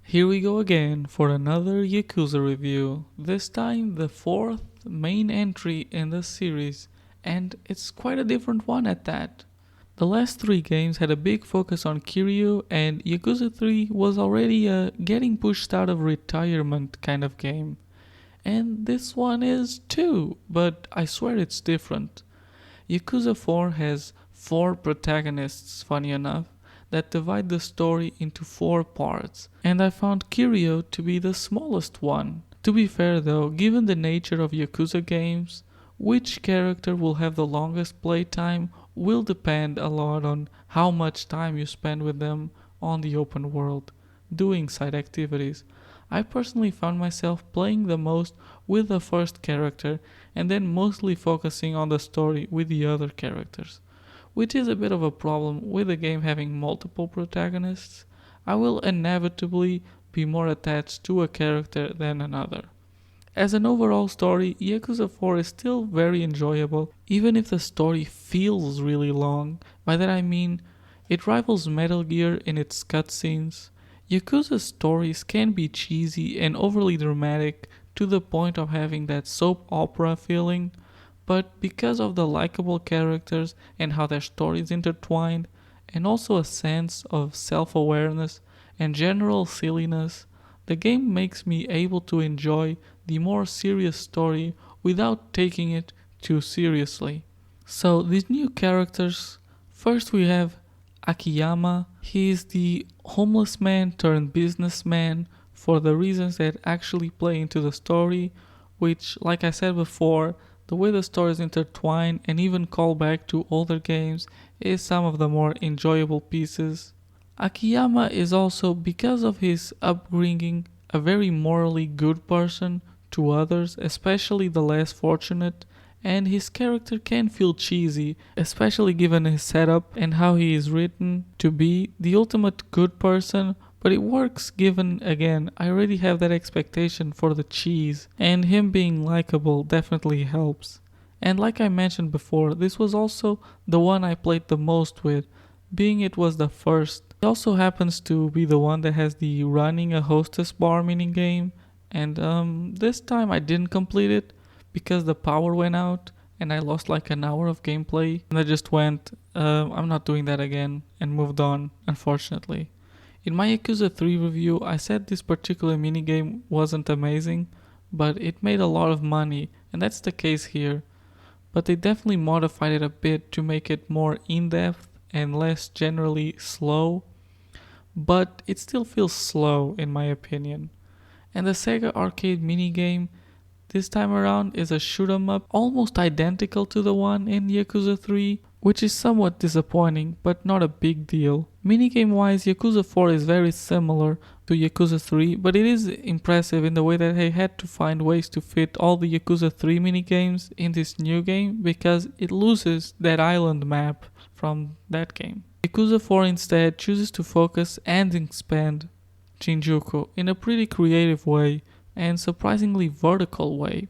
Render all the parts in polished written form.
Here we go again for another Yakuza review, this time the fourth main entry in the series, and it's quite a different one at that. The last three games had a big focus on Kiryu, and Yakuza 3 was already a getting pushed out of retirement kind of game. And this one is too, but I swear it's different. Yakuza 4 has four protagonists, funny enough, that divide the story into four parts, and I found Kiryu to be the smallest one. To be fair though, given the nature of Yakuza games, which character will have the longest playtime will depend a lot on how much time you spend with them on the open world, doing side activities. I personally found myself playing the most with the first character and then mostly focusing on the story with the other characters, which is a bit of a problem with the game having multiple protagonists. I will inevitably be more attached to a character than another. As an overall story, Yakuza 4 is still very enjoyable, even if the story feels really long. By that I mean, it rivals Metal Gear in its cutscenes. Yakuza stories can be cheesy and overly dramatic to the point of having that soap opera feeling, but because of the likable characters and how their stories intertwined, and also a sense of self-awareness and general silliness, the game makes me able to enjoy the more serious story without taking it too seriously. So these new characters, first we have Akiyama. He is the homeless man turned businessman for the reasons that actually play into the story, which, like I said before, the way the stories intertwine and even call back to older games is some of the more enjoyable pieces. Akiyama is also, because of his upbringing, a very morally good person to others, especially the less fortunate, and his character can feel cheesy, especially given his setup and how he is written to be the ultimate good person, but it works given, again, I already have that expectation for the cheese, and him being likable definitely helps. And like I mentioned before, this was also the one I played the most with, being it was the first. It also happens to be the one that has the running a hostess bar minigame, and this time I didn't complete it because the power went out and I lost like an hour of gameplay, and I just went, I'm not doing that again, and moved on, unfortunately. In my Yakuza 3 review, I said this particular minigame wasn't amazing, but it made a lot of money, and that's the case here. But they definitely modified it a bit to make it more in-depth and less generally slow, but it still feels slow in my opinion. And the Sega arcade minigame this time around is a shoot 'em up almost identical to the one in Yakuza 3, which is somewhat disappointing but not a big deal. Minigame wise, Yakuza 4 is very similar to Yakuza 3, but it is impressive in the way that they had to find ways to fit all the Yakuza 3 minigames in this new game because it loses that island map from that game. Yakuza 4 instead chooses to focus and expand Shinjuku in a pretty creative way and surprisingly vertical way.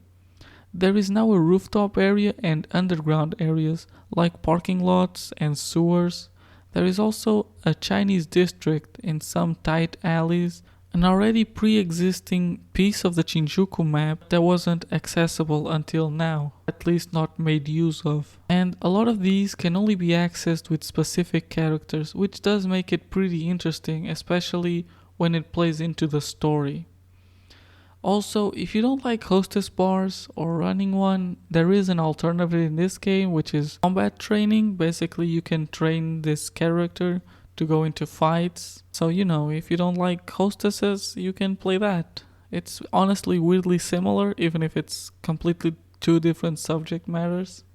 There is now a rooftop area and underground areas like parking lots and sewers. There is also a Chinese district in some tight alleys, an already pre-existing piece of the Shinjuku map that wasn't accessible until now, at least not made use of. And a lot of these can only be accessed with specific characters, which does make it pretty interesting, especially when it plays into the story. Also, if you don't like hostess bars or running one, there is an alternative in this game, which is combat training. Basically, you can train this character to go into fights. So, if you don't like hostesses, you can play that. It's honestly weirdly similar, even if it's completely two different subject matters.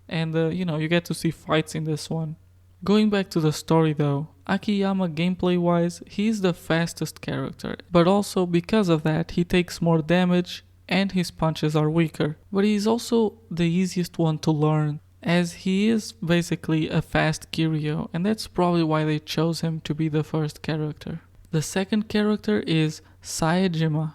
And, you get to see fights in this one. Going back to the story though, Akiyama gameplay wise, he is the fastest character, but also because of that he takes more damage and his punches are weaker. But he is also the easiest one to learn, as he is basically a fast Kiryu, and that's probably why they chose him to be the first character. The second character is Saejima,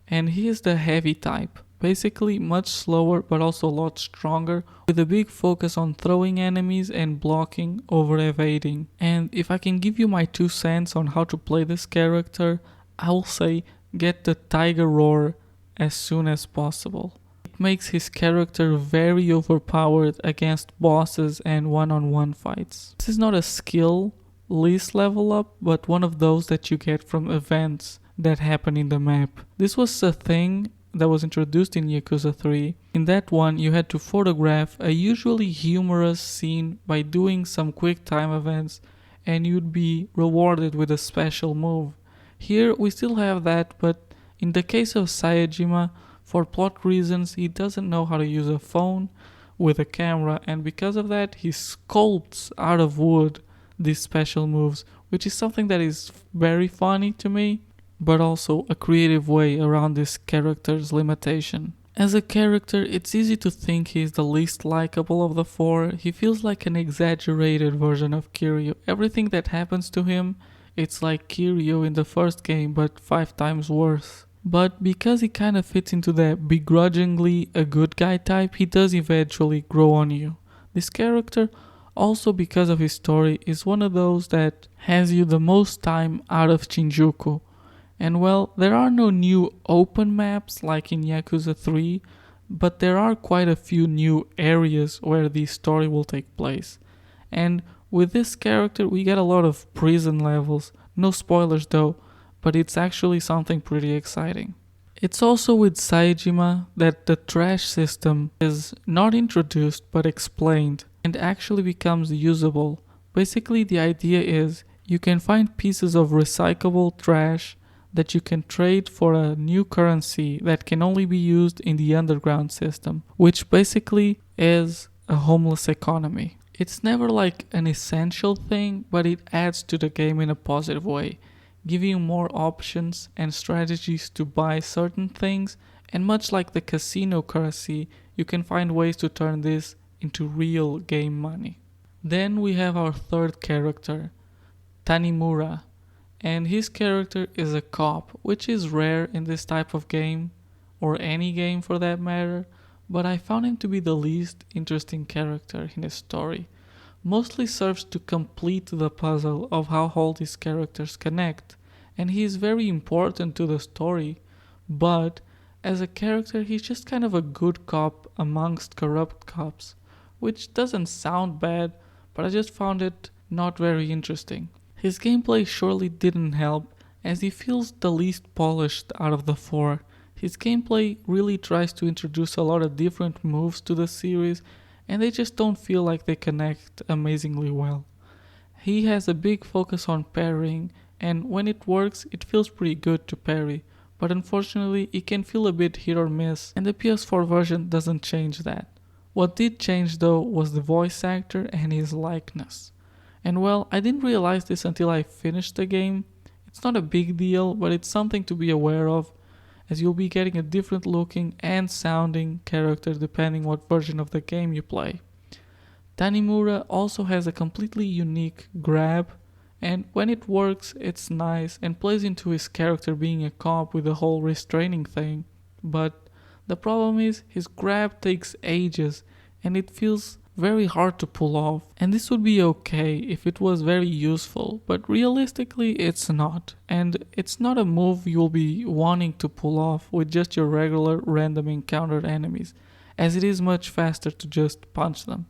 and he is the heavy type. Basically much slower but also a lot stronger, with a big focus on throwing enemies and blocking over evading. And if I can give you my 2 cents on how to play this character, I will say get the tiger roar as soon as possible. It makes his character very overpowered against bosses and one-on-one fights. This is not a skill least level up, but one of those that you get from events that happen in the map. This was a thing that was introduced in Yakuza 3. In that one, you had to photograph a usually humorous scene by doing some quick time events, and you'd be rewarded with a special move. Here we still have that, but in the case of Saejima, for plot reasons, he doesn't know how to use a phone with a camera, and because of that, he sculpts out of wood these special moves, which is something that is very funny to me, but also a creative way around this character's limitation. As a character, it's easy to think he's the least likable of the four. He feels like an exaggerated version of Kiryu. Everything that happens to him, it's like Kiryu in the first game, but 5 times worse. But because he kind of fits into that begrudgingly a good guy type, he does eventually grow on you. This character, also because of his story, is one of those that has you the most time out of Shinjuku. And well, there are no new open maps like in Yakuza 3, but there are quite a few new areas where the story will take place. And with this character we get a lot of prison levels, no spoilers though, but it's actually something pretty exciting. It's also with Saejima that the trash system is not introduced but explained and actually becomes usable. Basically the idea is you can find pieces of recyclable trash that you can trade for a new currency that can only be used in the underground system, which basically is a homeless economy. It's never like an essential thing, but it adds to the game in a positive way, giving you more options and strategies to buy certain things, and much like the casino currency, you can find ways to turn this into real game money. Then we have our third character, Tanimura, and his character is a cop, which is rare in this type of game, or any game for that matter, but I found him to be the least interesting character in the story. Mostly serves to complete the puzzle of how all these characters connect, and he is very important to the story, but as a character he's just kind of a good cop amongst corrupt cops, which doesn't sound bad, but I just found it not very interesting. His gameplay surely didn't help, as he feels the least polished out of the four. His gameplay really tries to introduce a lot of different moves to the series, and they just don't feel like they connect amazingly well. He has a big focus on parrying, and when it works it feels pretty good to parry, but unfortunately it can feel a bit hit or miss, and the PS4 version doesn't change that. What did change though was the voice actor and his likeness. And well, I didn't realize this until I finished the game. It's not a big deal, but it's something to be aware of, as you'll be getting a different looking and sounding character depending what version of the game you play. Tanimura also has a completely unique grab, and when it works it's nice and plays into his character being a cop with the whole restraining thing. But the problem is his grab takes ages and it feels very hard to pull off, and this would be okay if it was very useful, but realistically it's not, and it's not a move you'll be wanting to pull off with just your regular random encountered enemies, as it is much faster to just punch them.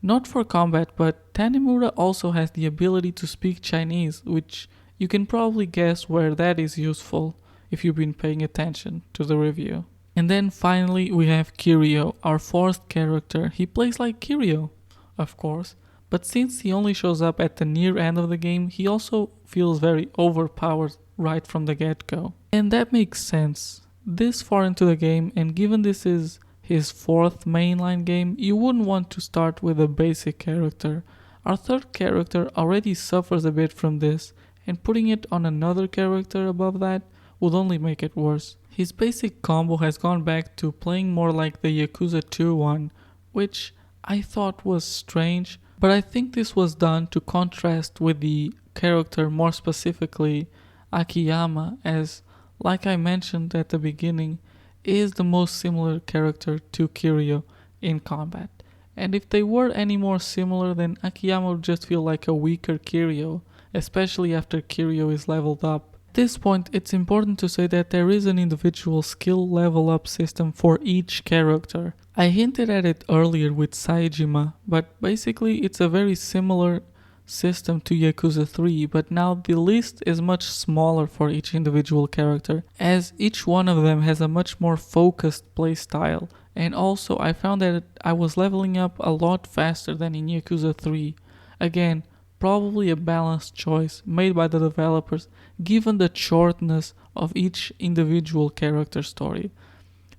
Not for combat, but Tanimura also has the ability to speak Chinese, which you can probably guess where that is useful if you've been paying attention to the review. And then finally we have Kiryu, our fourth character. He plays like Kiryu, of course, but since he only shows up at the near end of the game, he also feels very overpowered right from the get-go. And that makes sense. This far into the game, and given this is his fourth mainline game, you wouldn't want to start with a basic character. Our third character already suffers a bit from this, and putting it on another character above that would only make it worse. His basic combo has gone back to playing more like the Yakuza 2 one, which I thought was strange, but I think this was done to contrast with the character, more specifically Akiyama, as, like I mentioned at the beginning, is the most similar character to Kiryu in combat. And if they were any more similar, then Akiyama would just feel like a weaker Kiryu, especially after Kiryu is leveled up. At this point, it's important to say that there is an individual skill level up system for each character. I hinted at it earlier with Saejima, but basically it's a very similar system to Yakuza 3, but now the list is much smaller for each individual character, as each one of them has a much more focused playstyle. And also I found that I was leveling up a lot faster than in Yakuza 3. Again, probably a balanced choice made by the developers given the shortness of each individual character story,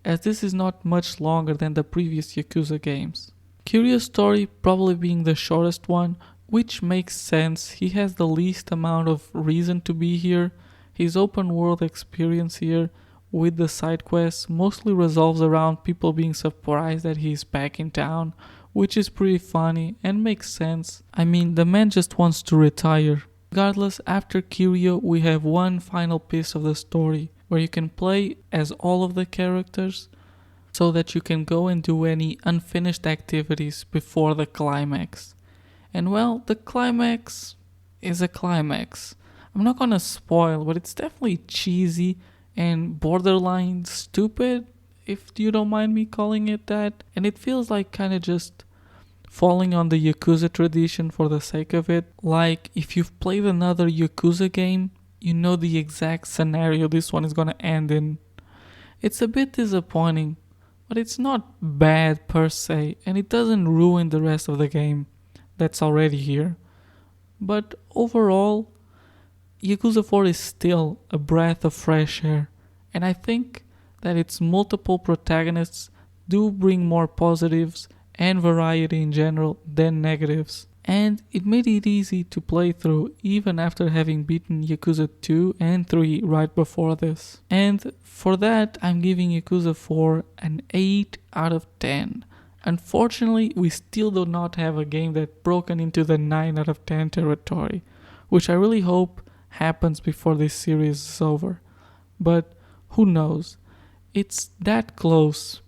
as this is not much longer than the previous Yakuza games. Kiryu's story probably being the shortest one, which makes sense. He has the least amount of reason to be here. His open world experience here with the side quests mostly revolves around people being surprised that he's back in town, which is pretty funny and makes sense. I mean, the man just wants to retire. Regardless, after Kiryu we have one final piece of the story where you can play as all of the characters so that you can go and do any unfinished activities before the climax. And well, the climax is a climax. I'm not gonna spoil, but it's definitely cheesy and borderline stupid, if you don't mind me calling it that. And it feels like kinda just falling on the Yakuza tradition for the sake of it. Like, if you've played another Yakuza game, you know the exact scenario this one is gonna end in. It's a bit disappointing, but it's not bad per se, and it doesn't ruin the rest of the game that's already here. But overall, Yakuza 4 is still a breath of fresh air, and I think that its multiple protagonists do bring more positives and variety in general than negatives. And it made it easy to play through even after having beaten Yakuza 2 and 3 right before this. And for that, I'm giving Yakuza 4 an 8 out of 10. Unfortunately, we still do not have a game that's broken into the 9 out of 10 territory, which I really hope happens before this series is over. But who knows? It's that close.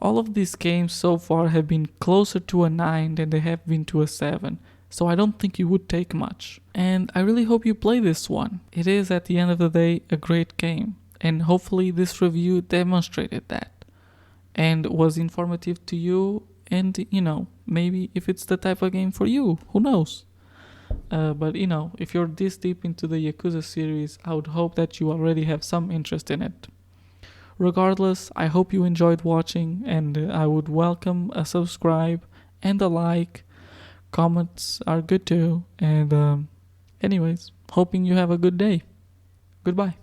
All of these games so far have been closer to a 9 than they have been to a 7, so I don't think it would take much. And I really hope you play this one. It is, at the end of the day, a great game, and hopefully this review demonstrated that and was informative to you, and maybe if it's the type of game for you, who knows. But if you're this deep into the Yakuza series, I would hope that you already have some interest in it. Regardless, I hope you enjoyed watching, and I would welcome a subscribe and a like. Comments are good too, and anyways, hoping you have a good day. Goodbye.